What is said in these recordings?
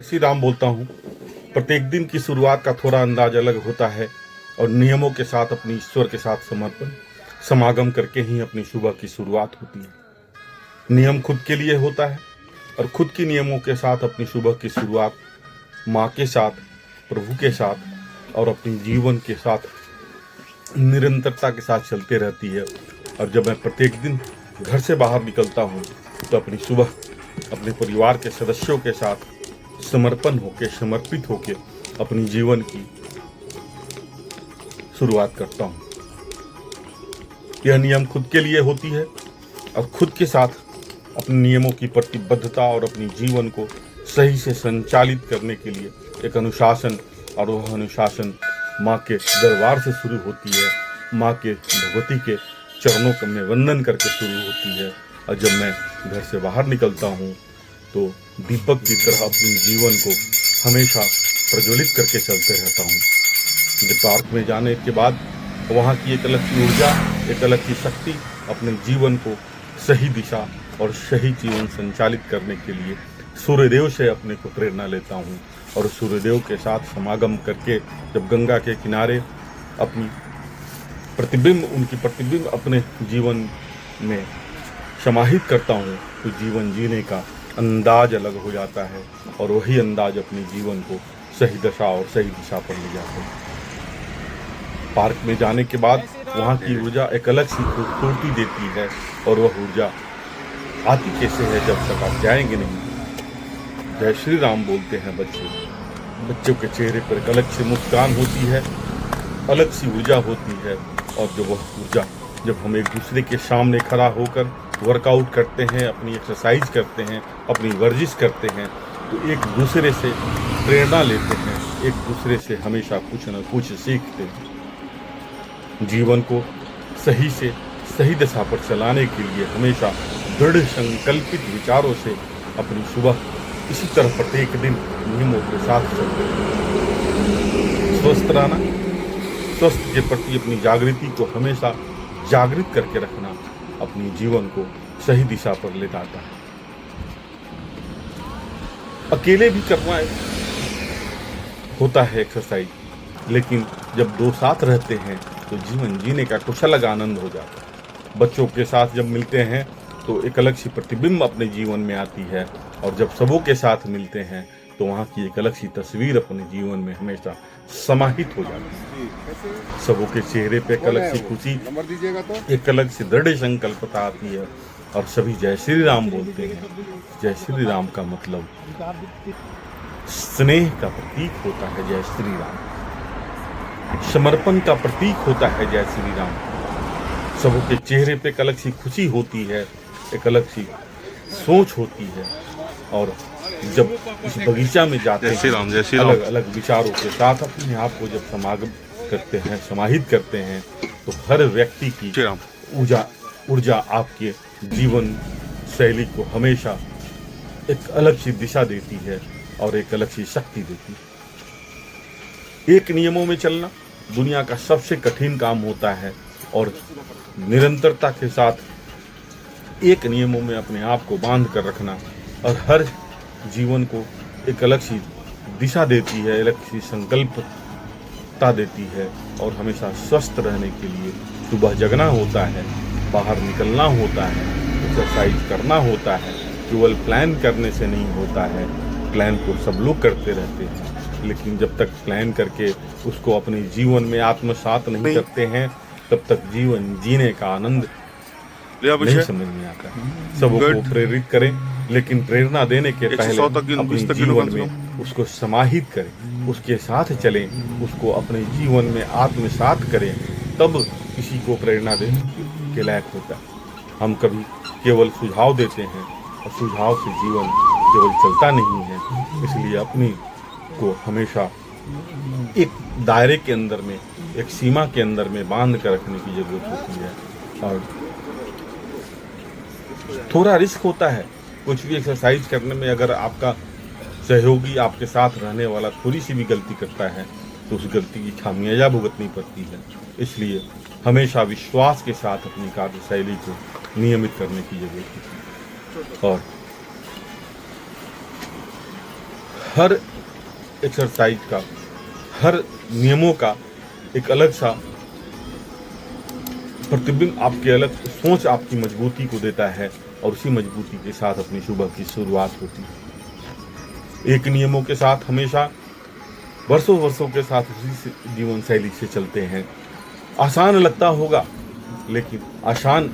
श्री राम बोलता हूँ। प्रत्येक दिन की शुरुआत का थोड़ा अंदाज अलग होता है और नियमों के साथ अपनी ईश्वर के साथ समर्पण समागम करके ही अपनी सुबह की शुरुआत होती है। नियम खुद के लिए होता है और खुद की नियमों के साथ अपनी सुबह की शुरुआत माँ के साथ, प्रभु के साथ और अपनी जीवन के साथ निरंतरता के साथ चलते रहती है। और जब मैं प्रत्येक दिन घर से बाहर निकलता हूँ तो अपनी सुबह अपने परिवार के सदस्यों के साथ समर्पण होके, समर्पित होके अपनी जीवन की शुरुआत करता हूँ। यह नियम खुद के लिए होती है और खुद के साथ अपने नियमों की प्रतिबद्धता और अपनी जीवन को सही से संचालित करने के लिए एक अनुशासन, और वह अनुशासन माँ के दरबार से शुरू होती है। माँ के भगवती के चरणों में वंदन करके शुरू होती है। और जब मैं घर से बाहर निकलता हूँ तो दीपक की तरह अपने जीवन को हमेशा प्रज्वलित करके चलते रहता हूँ। जब पार्क में जाने के बाद वहाँ की एक अलग सी ऊर्जा, एक अलग सी शक्ति अपने जीवन को सही दिशा और सही जीवन संचालित करने के लिए सूर्यदेव से अपने को प्रेरणा लेता हूँ। और सूर्यदेव के साथ समागम करके जब गंगा के किनारे अपनी उनकी प्रतिबिंब अपने जीवन में समाहित करता हूँ तो जीवन जीने का अंदाज अलग हो जाता है और वही अंदाज अपने जीवन को सही दशा और सही दिशा पर ले जाता है। पार्क में जाने के बाद वहाँ की ऊर्जा एक अलग सी खूबसूरती देती है और वह ऊर्जा आती कैसे है जब तक आप जाएंगे नहीं। जय श्री राम बोलते हैं बच्चों के चेहरे पर एक अलग सी मुस्कान होती है, अलग सी ऊर्जा होती है। और जो वह ऊर्जा जब हम एक दूसरे के सामने खड़ा होकर वर्कआउट करते हैं, अपनी एक्सरसाइज करते हैं, अपनी वर्जिश करते हैं तो एक दूसरे से प्रेरणा लेते हैं, एक दूसरे से हमेशा कुछ न कुछ सीखते हैं। जीवन को सही से सही दिशा पर चलाने के लिए हमेशा दृढ़ संकल्पित विचारों से अपनी सुबह इसी तरह प्रत्येक दिन नियमों के साथ चलते हैं। स्वस्थ रहना, स्वस्थ के प्रति अपनी जागृति को हमेशा जागृत करके रखना अपनी जीवन को सही दिशा पर ले जाता है। अकेले भी करना होता है एक्सरसाइज, लेकिन जब दो साथ रहते हैं तो जीवन जीने का कुछ अलग आनंद हो जाता है। बच्चों के साथ जब मिलते हैं तो एक अलग सी प्रतिबिंब अपने जीवन में आती है और जब सबों के साथ मिलते हैं तो वहाँ की एक अलग सी तस्वीर अपने जीवन में हमेशा समाहित हो जाती है। सबों के चेहरे पे एक अलग सी खुशी, एक अलग सी दृढ़ संकल्पता आती है और सभी जय श्री राम बोलते हैं। जय श्री राम का मतलब स्नेह का प्रतीक होता है। जय श्री राम समर्पण का प्रतीक होता है। जय श्री राम सबों के चेहरे पे एक अलग सी खुशी होती है, एक अलग सी सोच होती है। और जब इस बगीचा में जाते हैं अलग अलग विचारों के साथ अपने आप को जब समागम करते हैं, समाहित करते हैं तो हर व्यक्ति की ऊर्जा आपके जीवन शैली को हमेशा एक अलग सी दिशा देती है और एक अलग सी शक्ति देती है। एक नियमों में चलना दुनिया का सबसे कठिन काम होता है और निरंतरता के साथ एक नियमों में अपने आप को बांध कर रखना और हर जीवन को एक अलग सी दिशा देती है, अलग सी संकल्पता देती है। और हमेशा स्वस्थ रहने के लिए सुबह जगना होता है, बाहर निकलना होता है, एक्सरसाइज करना होता है। केवल प्लान करने से नहीं होता है, प्लान को सब लोग करते रहते हैं, लेकिन जब तक प्लान करके उसको अपने जीवन में आत्मसात नहीं करते हैं तब तक जीवन जीने का आनंद नहीं समझ में आता है। सबों को प्रेरित करें, लेकिन प्रेरणा देने के पहले अपने जीवन में उसको समाहित करें, उसके साथ चलें, उसको अपने जीवन में आत्मसात करें, तब किसी को प्रेरणा देने के लायक होता है। हम कभी केवल सुझाव देते हैं और सुझाव से जीवन केवल चलता नहीं है। इसलिए अपनी को हमेशा एक दायरे के अंदर में, एक सीमा के अंदर में बांध कर रखने की जरूरत होती है। और थोड़ा रिस्क होता है कुछ भी एक्सरसाइज करने में। अगर आपका सहयोगी आपके साथ रहने वाला थोड़ी सी भी गलती करता है तो उस गलती की खामियाजा भुगतनी पड़ती है। इसलिए हमेशा विश्वास के साथ अपनी कार्यशैली को नियमित करने की जरूरत है। और हर एक्सरसाइज का, हर नियमों का एक अलग सा प्रतिबिंब, आपके अलग सोच आपकी मजबूती को देता है और उसी मजबूती के साथ अपनी सुबह की शुरुआत होती है। एक नियमों के साथ हमेशा वर्षों वर्षों के साथ उसी जीवन शैली से चलते हैं। आसान लगता होगा, लेकिन आसान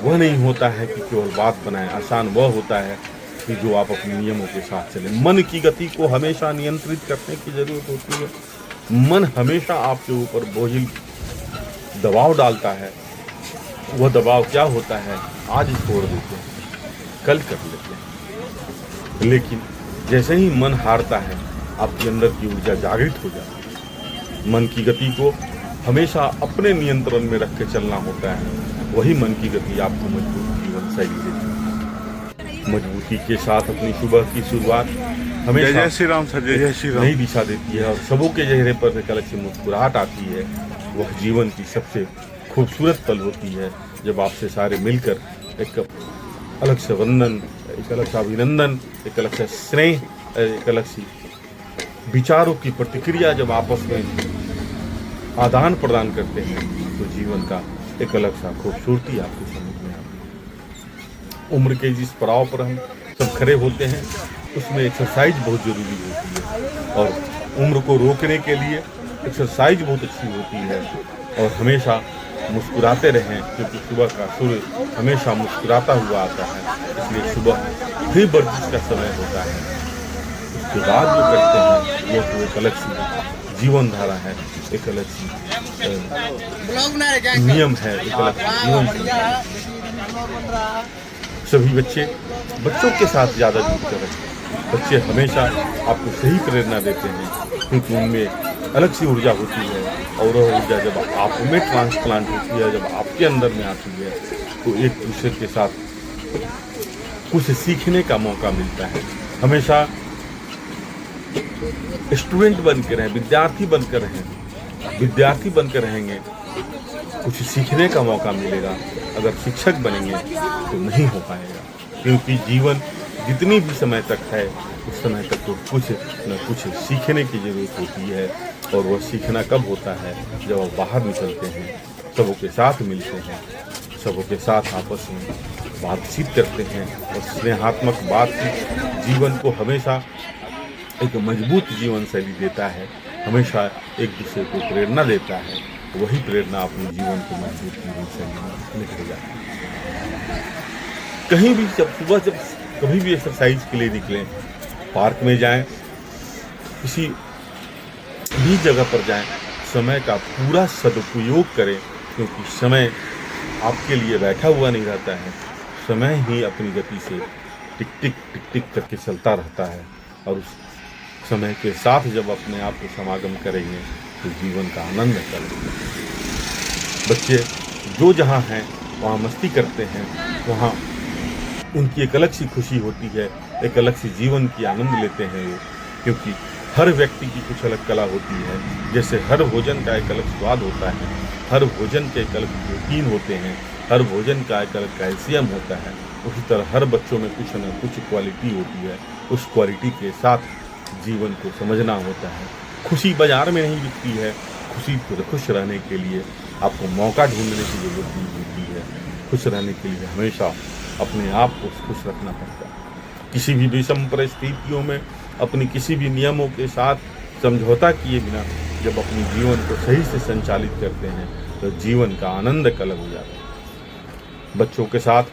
वह नहीं होता है कि केवल बात बनाएं। आसान वह होता है कि जो आप अपने नियमों के साथ चलें। मन की गति को हमेशा नियंत्रित करने की जरूरत होती है। मन हमेशा आपके ऊपर बोझिल दबाव डालता है। वह दबाव क्या होता है? आज छोड़ देते हैं, कल कर लेते हैं। लेकिन जैसे ही मन हारता है, आपके अंदर की ऊर्जा जागृत हो जाती है। मन की गति को हमेशा अपने नियंत्रण में रख के चलना होता है। वही मन की गति आपको मजबूत जीवन शैली देती है। मजबूती के साथ अपनी सुबह की शुरुआत हमेशा जय श्री राम सर, जय श्री राम। नई दिशा देती है और सबों के चेहरे पर एक अलग सी मुस्कुराहट आती है। वह जीवन की सबसे खूबसूरत पल होती है जब आपसे सारे मिलकर एक अलग से वंदन, एक अलग सा अभिनंदन, एक अलग सा स्नेह, एक अलग सी विचारों की प्रतिक्रिया जब आपस में आदान प्रदान करते हैं, तो जीवन का एक अलग सा खूबसूरती आपको समझ में आती है। उम्र के जिस पड़ाव पर हम सब खड़े होते हैं, उसमें एक्सरसाइज बहुत ज़रूरी होती है और उम्र को रोकने के लिए एक्सरसाइज बहुत अच्छी होती है। और हमेशा मुस्कुराते रहें, क्योंकि सुबह का सूर्य हमेशा मुस्कुराता हुआ आता है। इसलिए सुबह भी वर्जिश का समय होता है। उसके बाद जो करते हैं वो तो एक अलग सी जीवन धारा है, एक अलग सी नियम है, एक अलग सी जीवन शैली है। सभी बच्चों के साथ ज़्यादा जुड़ कर रखें। बच्चे हमेशा आपको सही प्रेरणा देते हैं, क्योंकि उनमें अलग सी ऊर्जा होती है और वह ऊर्जा जब आप में ट्रांसप्लांट होती है, जब आपके अंदर में आती है, तो एक दूसरे के साथ कुछ सीखने का मौका मिलता है। हमेशा स्टूडेंट बन के रहें, विद्यार्थी बनकर रहें। विद्यार्थी बनकर रहेंगे, कुछ सीखने का मौका मिलेगा। अगर शिक्षक बनेंगे तो नहीं हो पाएगा, क्योंकि जीवन जितनी भी समय तक है, उस समय तक तो कुछ न कुछ सीखने की जरूरत होती है। और वह सीखना कब होता है? जब आप बाहर निकलते हैं, सबों के साथ मिलते हैं, सबों के साथ आपस में बातचीत करते हैं। और स्नेहात्मक बातचीत जीवन को हमेशा एक मजबूत जीवन शैली देता है, हमेशा एक दूसरे को प्रेरणा देता है। वही प्रेरणा अपने जीवन को मजबूत जीवन शैली में निकल जाती है। कहीं भी जब कभी भी एक्सरसाइज के लिए निकलें, पार्क में जाएं, किसी भी जगह पर जाएं, समय का पूरा सदुपयोग करें, क्योंकि समय आपके लिए बैठा हुआ नहीं रहता है। समय ही अपनी गति से टिक टिक टिक टिक करके चलता रहता है। और उस समय के साथ जब अपने आप को समागम करेंगे तो जीवन का आनंद करेंगे। बच्चे जो जहाँ हैं वहाँ मस्ती करते हैं, वहाँ उनकी एक अलग सी खुशी होती है, एक अलग सी जीवन की आनंद लेते हैं वो, क्योंकि हर व्यक्ति की कुछ अलग कला होती है। जैसे हर भोजन का एक अलग स्वाद होता है, हर भोजन के एक अलग प्रोटीन होते हैं, हर भोजन का एक अलग कैल्शियम होता है, उसी तरह हर बच्चों में कुछ न कुछ क्वालिटी होती है। उस क्वालिटी के साथ जीवन को समझना होता है। खुशी बाजार में नहीं बिकती है। खुश रहने के लिए आपको मौका ढूंढने की जरूरत नहीं होती है। खुश रहने के लिए हमेशा अपने आप को खुश रखना पड़ता है। किसी भी विषम परिस्थितियों में अपनी किसी भी नियमों के साथ समझौता किए बिना जब अपने जीवन को सही से संचालित करते हैं, तो जीवन का आनंद अलग हो जाता है। बच्चों के साथ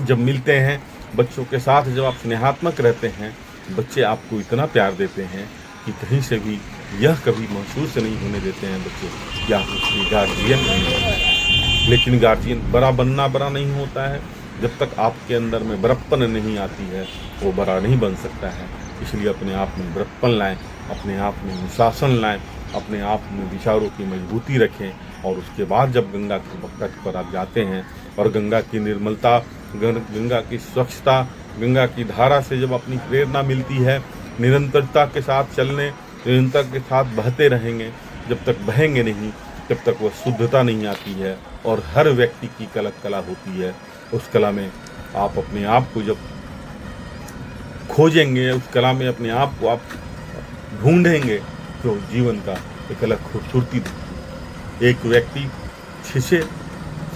जब मिलते हैं, बच्चों के साथ जब आप स्नेहात्मक रहते हैं, बच्चे आपको इतना प्यार देते हैं कि कहीं से भी यह कभी महसूस नहीं होने देते हैं बच्चे क्या उसके गार्जियन नहीं होते। लेकिन गार्जियन बड़ा बनना बड़ा नहीं होता है। जब तक आपके अंदर में बड़प्पन नहीं आती है, वो बड़ा नहीं बन सकता है। इसलिए अपने आप में बड़प्पन लाएं, अपने आप में अनुशासन लाएं, अपने आप में विचारों की मजबूती रखें। और उसके बाद जब गंगा के तट पर आप जाते हैं और गंगा की निर्मलता, गंगा की स्वच्छता, गंगा की धारा से जब अपनी प्रेरणा मिलती है, निरंतरता के साथ चलने, निरंतर के साथ बहते रहेंगे। जब तक बहेंगे नहीं, तब तक वह शुद्धता नहीं आती है। और हर व्यक्ति की अलग कला होती है। उस कला में आप अपने आप को जब खोजेंगे, उस कला में अपने आप को आप ढूंढेंगे तो जीवन का एक अलग खूबसूरती दिखती है। एक व्यक्ति 6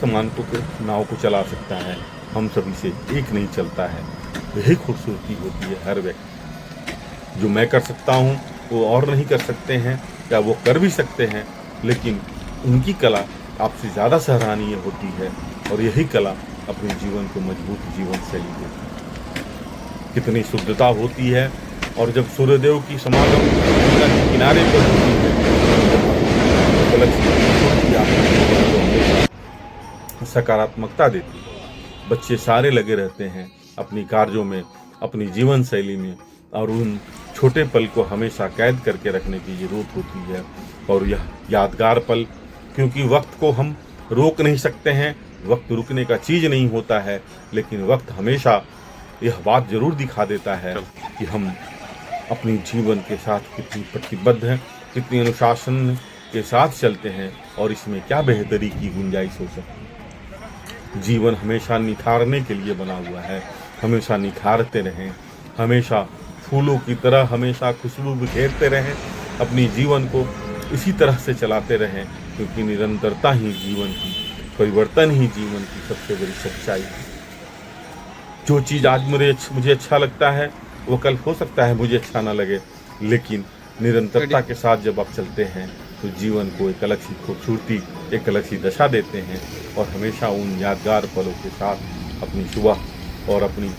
समानों के नाव को चला सकता है, हम सभी से एक नहीं चलता है। यही खूबसूरती होती है हर व्यक्ति। जो मैं कर सकता हूँ वो और नहीं कर सकते हैं, या वो कर भी सकते हैं, लेकिन उनकी कला आपसे ज़्यादा सराहनीय होती है। और यही कला अपने जीवन को मजबूत जीवन शैली देती है। कितनी शुद्धता होती है। और जब सूर्यदेव की समागम गंगा के किनारे पर होती है, सकारात्मकता देती है। बच्चे सारे लगे रहते हैं अपनी कार्यों में, अपनी जीवन शैली में, और उन छोटे पल को हमेशा कैद करके रखने की जरूरत होती है। और यह यादगार पल, क्योंकि वक्त को हम रोक नहीं सकते हैं, वक्त रुकने का चीज़ नहीं होता है, लेकिन वक्त हमेशा यह बात जरूर दिखा देता है कि हम अपनी जीवन के साथ कितनी प्रतिबद्ध हैं, कितनी अनुशासन के साथ चलते हैं, और इसमें क्या बेहतरी की गुंजाइश हो सकती है। जीवन हमेशा निखारने के लिए बना हुआ है। हमेशा निखारते रहें, हमेशा फूलों की तरह हमेशा खुशबू बिखेरते रहें, अपनी जीवन को इसी तरह से चलाते रहें, क्योंकि निरंतरता ही जीवन की, परिवर्तन ही जीवन की सबसे बड़ी सच्चाई है। जो चीज़ आज मुझे अच्छा लगता है वो कल हो सकता है मुझे अच्छा ना लगे, लेकिन निरंतरता के साथ जब आप चलते हैं तो जीवन को एक अलग सी खूबसूरती, एक अलग सी दशा देते हैं, और हमेशा उन यादगार पलों के साथ अपनी सुबह और अपनी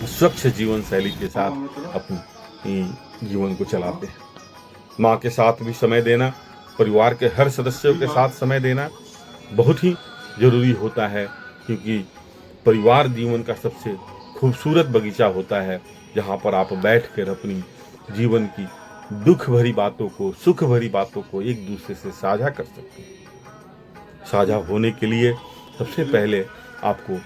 स्वच्छ जीवन शैली के साथ अपनी जीवन को चलाते हैं। माँ के साथ भी समय देना, परिवार के हर सदस्यों के साथ समय देना बहुत ही ज़रूरी होता है, क्योंकि परिवार जीवन का सबसे खूबसूरत बगीचा होता है, जहाँ पर आप बैठ कर अपनी जीवन की दुख भरी बातों को, सुख भरी बातों को एक दूसरे से साझा कर सकते हैं। साझा होने के लिए सबसे पहले आपको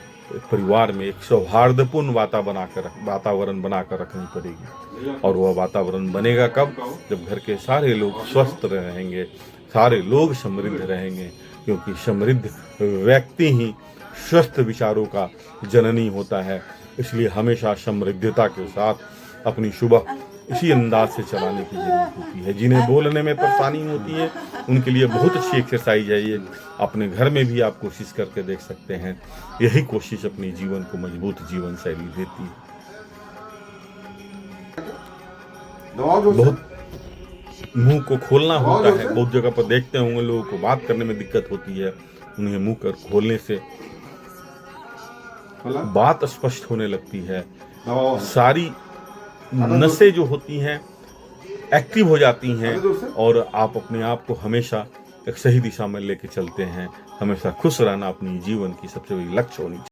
परिवार में एक सौहार्दपूर्ण वातावरण बनाकर रखनी पड़ेगी। और वह वातावरण बनेगा कब? जब घर के सारे लोग स्वस्थ रहेंगे, सारे लोग समृद्ध रहेंगे, क्योंकि समृद्ध व्यक्ति ही स्वस्थ विचारों का जननी होता है। इसलिए हमेशा समृद्धता के साथ अपनी सुबह इसी अंदाज से चलाने की जरूरत होती है। जिन्हें बोलने में परेशानी होती है उनके लिए बहुत अच्छी एक्सरसाइज है ये, अपने घर में भी आप कोशिश करके देख सकते हैं। यही कोशिश अपने जीवन को मजबूत जीवन शैली देती है। बहुत मुंह को खोलना होता है। बहुत जगह पर देखते होंगे लोगों को बात करने में दिक्कत होती है, उन्हें मुंह कर खोलने से बात स्पष्ट होने लगती है। सारी नसें जो होती हैं एक्टिव हो जाती हैं, और आप अपने आप को हमेशा एक सही दिशा में लेके चलते हैं। हमेशा खुश रहना अपनी जीवन की सबसे बड़ी लक्ष्य होनी चाहिए।